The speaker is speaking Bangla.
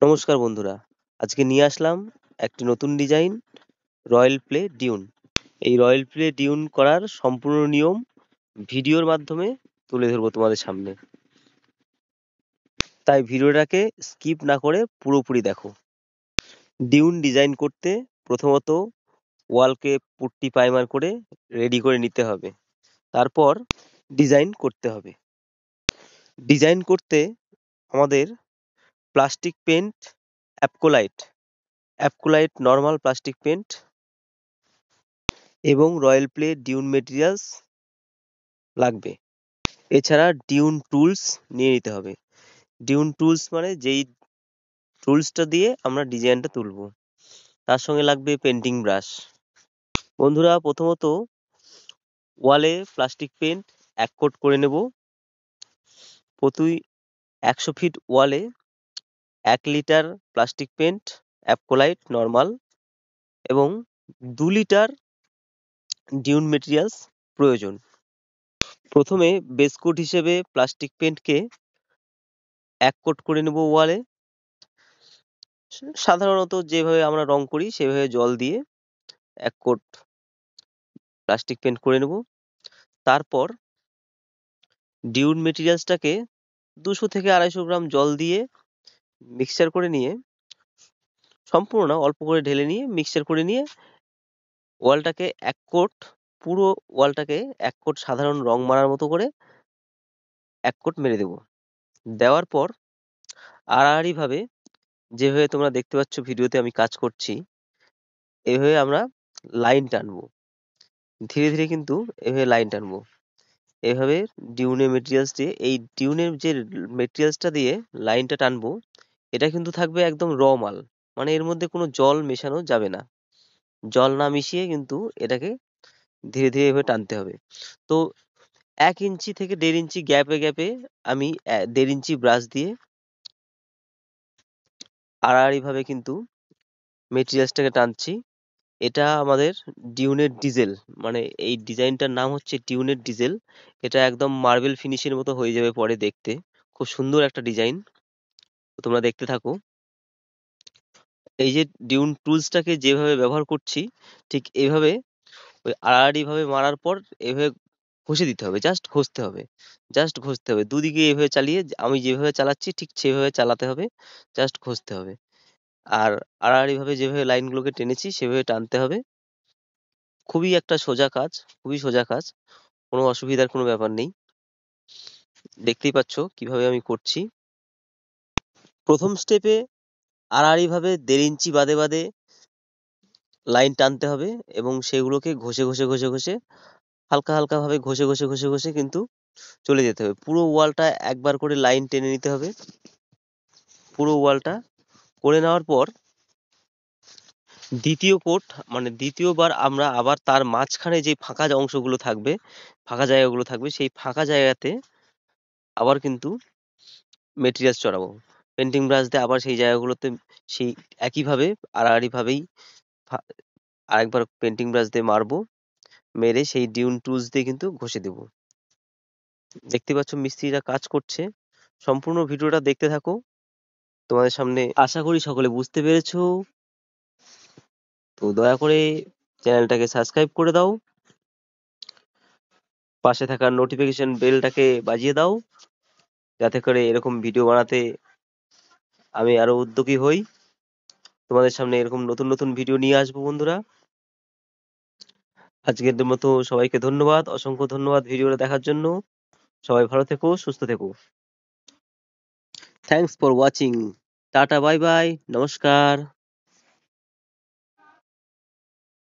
নমস্কার বন্ধুরা, আজকে নিয়ে আসলাম একটি নতুন ডিজাইন রয়্যাল প্লে ডিউন। এই রয়্যাল প্লে ডিউন করার সম্পূর্ণ নিয়ম ভিডিওর মাধ্যমে তুলে ধরবো তোমাদের সামনে। তাই ভিডিওটাকে স্কিপ না করে পুরোপুরি দেখো। ডিউন ডিজাইন করতে প্রথমত ওয়ালকে পুট্টি প্রাইমার করে রেডি করে নিতে হবে। তারপর ডিজাইন করতে হবে। ডিজাইন করতে আমাদের plastic paint, Apcolite Apcolite normal plastic paint এবং রয়্যাল প্লে ডিউন মেটেরিয়ালস লাগবে। এছাড়া ডিউন টুলস নিয়ে নিতে হবে। ডিউন টুলস মানে যেই টুলসটা দিয়ে আমরা ডিজাইনটা তুলবো। তার সঙ্গে লাগবে পেন্টিং ব্রাশ। বন্ধুরা, প্রথমত ওয়ালে প্লাস্টিক পেন্ট এক কোট করে নেব। প্রতি 100 ফিট ওয়ালে 1 লিটার প্লাস্টিক পেন্ট অ্যাপকোলাইট নর্মাল এবং 2 লিটার ডিউন মেটেরিয়ালস প্রয়োজন। প্রথমে বেস কোট হিসেবে প্লাস্টিক পেন্টকে 1 কোট করে নেব ওয়ালে। সাধারণত যেভাবে আমরা রং করি সেভাবে জল দিয়ে 1 কোট প্লাস্টিক পেন্ট করে নেব। তারপর ডিউন মেটেরিয়ালসটাকে 200 থেকে 250 গ্রাম জল দিয়ে মিক্সচার করে নিয়ে, সম্পূর্ণ না, অল্প করে ঢেলে নিয়ে মিক্সচার করে নিয়ে ওয়ালটাকে 1 কোট, পুরো ওয়ালটাকে 1 কোট সাধারণ রং মারার মতো করে 1 কোট মেরে দেব। দেওয়ার পর আড়াআড়ি ভাবে, যেভাবে তোমরা দেখতে পাচ্ছ ভিডিওতে আমি কাজ করছি, এভাবে আমরা লাইন টানবো। ধীরে ধীরে কিন্তু এভাবে লাইন টানবো। এভাবে ডিউনের মেটেরিয়ালস দিয়ে, এই ডিউনের যে মেটেরিয়ালসটা দিয়ে লাইনটা টানবো, এটা কিন্তু থাকবে একদম র মাল, মানে এর মধ্যে কোনো জল মেশানো যাবে না। জল না মিশিয়ে কিন্তু এটাকে ধীরে ধীরে এভাবে টানতে হবে। তো 1 ইঞ্চি থেকে 1.5 ইঞ্চি গ্যাপে গ্যাপে আমি 1.5 ইঞ্চি ব্রাশ দিয়ে আড়াআড়ি ভাবে কিন্তু মেটেরিয়ালসটাকে টানছি। এটা আমাদের ডিউনের ডিজেল, মানে এই ডিজাইনটার নাম হচ্ছে ডিউনের ডিজেল। এটা একদম মার্বেল ফিনিশের মতো হয়ে যাবে পরে দেখতে। খুব সুন্দর একটা ডিজাইন, তোমরা দেখতে থাকো। এই যে ডিউন টুলসটাকে যেভাবে ব্যবহার করছি, ঠিক এইভাবে ওই আড়াআড়ি ভাবে মারার পর এভাবে ঘষে দিতে হবে, জাস্ট ঘষতে হবে, জাস্ট ঘষতে হবে। দুদিকে এভাবে চালিয়ে, আমি যেভাবে চালাচ্ছি ঠিক সেভাবে চালাতে হবে, জাস্ট ঘষতে হবে। আর আড়াআড়ি ভাবে যেভাবে লাইনগুলোকে টেনেছি সেভাবে টানতে হবে। খুবই একটা সোজা কাজ, খুবই সোজা কাজ, কোনো অসুবিধার কোনো ব্যাপার নেই। দেখতেই পাচ্ছ কিভাবে আমি করছি। প্রথম স্টেপে আড়াআড়ি ভাবে 1.5 ইঞ্চি বাদে বাদে লাইন টানতে হবে এবং সেগুলোকে ঘষে ঘষে ঘষে ঘষে হালকা হালকা ভাবে ঘষে ঘষে ঘষে ঘষে কিন্তু চলে যেতে হবে। পুরো ওয়ালটা একবার করে লাইন টেনে নিতে হবে। পুরো ওয়ালটা করে নেওয়ার পর দ্বিতীয় কোট, মানে দ্বিতীয়বার আমরা আবার তার মাঝখানে যে ফাঁকা অংশগুলো থাকবে, ফাঁকা জায়গাগুলো থাকবে, সেই ফাঁকা জায়গাতে আবার কিন্তু মেটেরিয়ালস চড়াবো। পেন্টিং ব্রাশ দিয়ে আবার সেই জায়গাগুলোতে সেই একইভাবে আড়াআড়ি ভাবেই আরেকবার পেন্টিং ব্রাশ দিয়ে মারবো। মেরে সেই ডিউন টুলস দিয়ে কিন্তু ঘষে দেবো। দেখতে পাচ্ছ মিস্ত্রিরা কাজ করছে। সম্পূর্ণ ভিডিওটা দেখতে থাকো। তোমাদের সামনে আশা করি সকলে বুঝতে পেরেছো। তো দয়া করে চ্যানেলটাকে সাবস্ক্রাইব করে দাও, পাশে থাকা নোটিফিকেশন বেলটাকে বাজিয়ে দাও, যাতে করে এরকম ভিডিও বানাতে আমি আরো উদ্যোগী হই। তোমাদের সামনে এরকম নতুন নতুন ভিডিও নিয়ে আসবো বন্ধুরা। আজকের মতো সবাইকে ধন্যবাদ, অসংখ্য ধন্যবাদ ভিডিওটা দেখার জন্য। সবাই ভালো থেকো, সুস্থ থেকো। Thanks for watching. Tata, bye bye, নমস্কার।